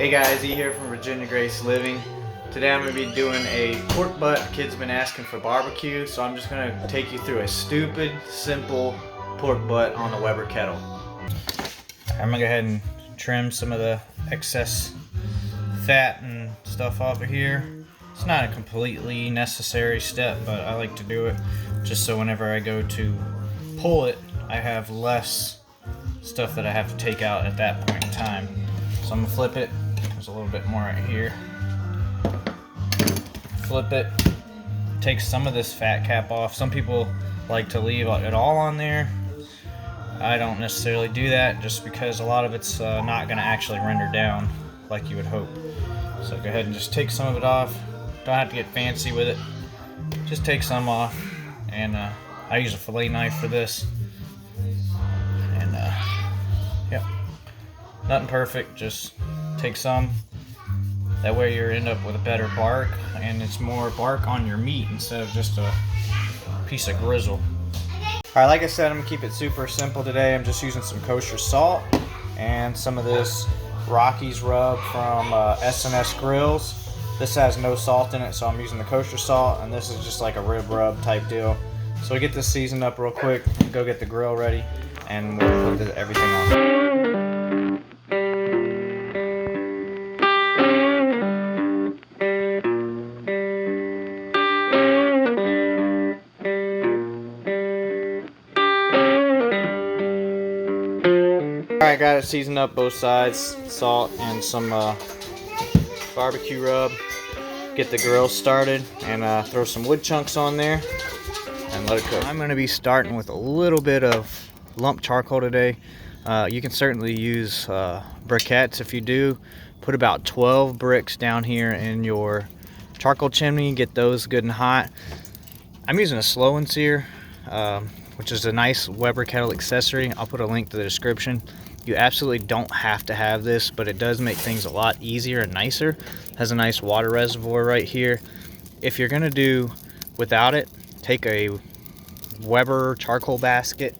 Hey guys, E here from Virginia Grace Living. Today I'm going to be doing a pork butt. Kids been asking for barbecue, so I'm just going to take you through a stupid, simple pork butt on the Weber Kettle. I'm going to go ahead and trim some of the excess fat and stuff off of here. It's not a completely necessary step, but I like to do it just so whenever I go to pull it, I have less stuff that I have to take out at that point in time. So I'm going to flip it. There's a little bit more right here. Flip it. Take some of this fat cap off. Some people like to leave it all on there. I don't necessarily do that just because a lot of it's not going to actually render down like you would hope. So go ahead and just take some of it off. Don't have to get fancy with it. Just take some off. And I use a fillet knife for this. And yep. Nothing perfect, just take some. That way you end up with a better bark, and it's more bark on your meat instead of just a piece of grizzle. Alright, like I said, I'm going to keep it super simple today. I'm just using some kosher salt and some of this Rockies rub from S&S Grills. This has no salt in it, so I'm using the kosher salt, and this is just like a rib rub type deal. So we get this seasoned up real quick, go get the grill ready, and we'll put everything on. Alright, got it seasoned up both sides, salt and some barbecue rub. Get the grill started and throw some wood chunks on there and let it cook. I'm going to be starting with a little bit of lump charcoal today. You can certainly use briquettes if you do. Put about 12 bricks down here in your charcoal chimney, get those good and hot. I'm using a slow and sear, which is a nice Weber Kettle accessory. I'll put a link to the description. You absolutely don't have to have this, but it does make things a lot easier and nicer. It has a nice water reservoir right here. If you're gonna do without it, take a Weber charcoal basket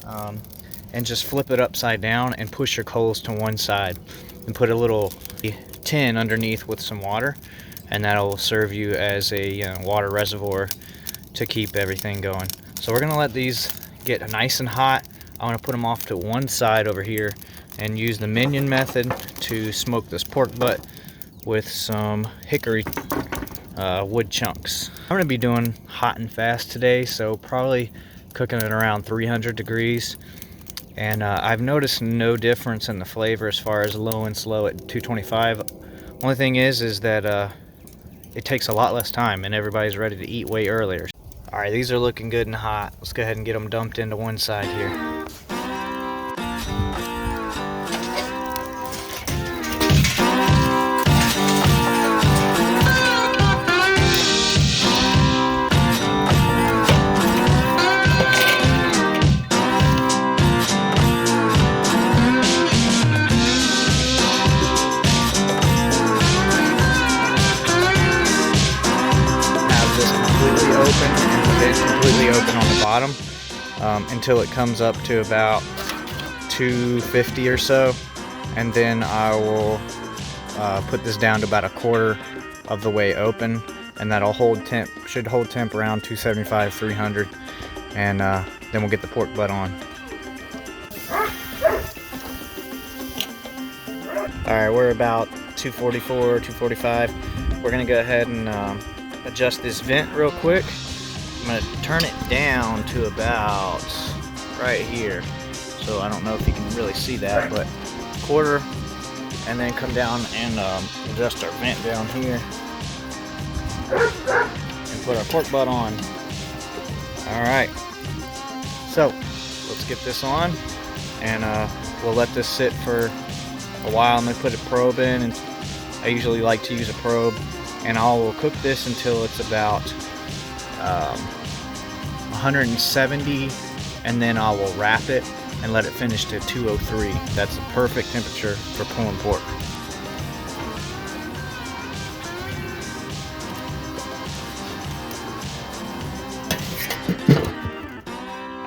and just flip it upside down and push your coals to one side and put a little tin underneath with some water, and that'll serve you as a water reservoir to keep everything going. So we're gonna let these get nice and hot. I'm going to put them off to one side over here and use the minion method to smoke this pork butt with some hickory wood chunks. I'm going to be doing hot and fast today, so probably cooking it around 300 degrees. And I've noticed no difference in the flavor as far as low and slow at 225. Only thing is that it takes a lot less time and everybody's ready to eat way earlier. Alright, these are looking good and hot. Let's go ahead and get them dumped into one side here. Completely open on the bottom until it comes up to about 250 or so, and then I will put this down to about a quarter of the way open, and that'll should hold temp around 275, 300, and then we'll get the pork butt on. Alright, we're about 244, 245. We're gonna go ahead and adjust this vent real quick. I'm going to turn it down to about right here. So I don't know if you can really see that, but quarter, and then come down and adjust our vent down here and put our pork butt on. Alright, so let's get this on, and we'll let this sit for a while. I'm going to put a probe in, and I usually like to use a probe, and I will cook this until it's about 170, and then I will wrap it and let it finish to 203. That's the perfect temperature for pulling pork.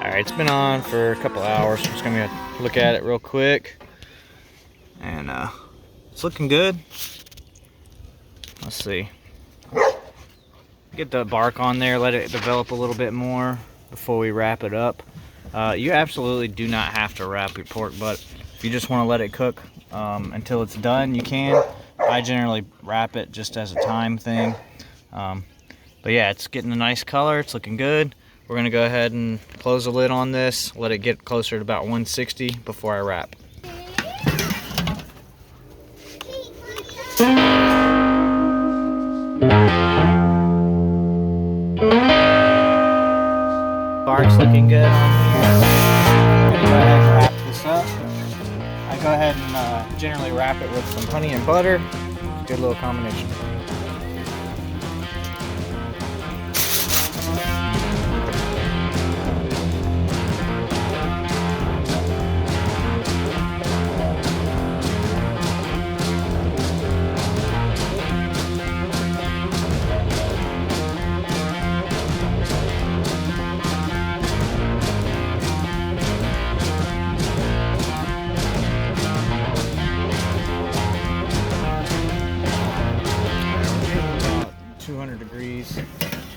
Alright, it's been on for a couple hours. I'm just gonna look at it real quick. And It's looking good. Let's see. Get the bark on there, let it develop a little bit more before we wrap it up. You absolutely do not have to wrap your pork butt. If you just want to let it cook until it's done, you can. I generally wrap it just as a time thing. But yeah, it's getting a nice color. It's looking good. We're going to go ahead and close the lid on this, let it get closer to about 160 before I wrap. Bark's looking good on here. I'm going to go ahead and wrap this up. I go ahead and generally wrap it with some honey and butter. Good little combination.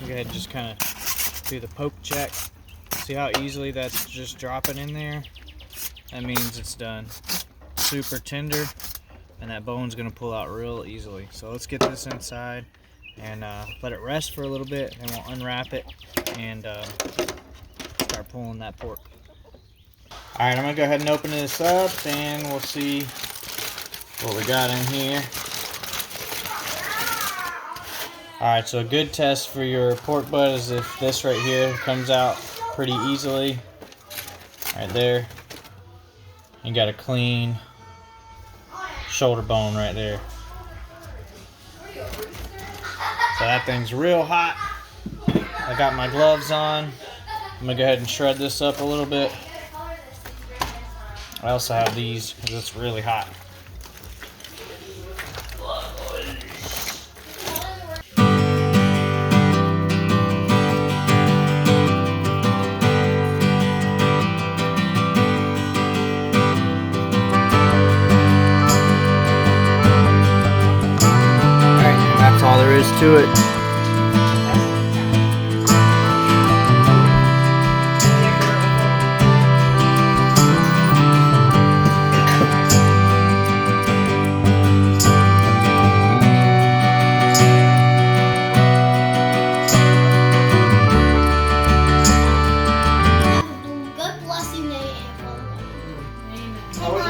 Go ahead and just kind of do the poke check. See how easily that's just dropping in there? That means it's done. Super tender, and that bone's gonna pull out real easily. So let's get this inside and let it rest for a little bit, and we'll unwrap it and start pulling that pork. Alright, I'm gonna go ahead and open this up and we'll see what we got in here. Alright, so a good test for your pork butt is if this right here comes out pretty easily. Right there. You got a clean shoulder bone right there. So that thing's real hot. I got my gloves on. I'm going to go ahead and shred this up a little bit. I also have these because it's really hot. That's all there is to it. Good blessing day and follow.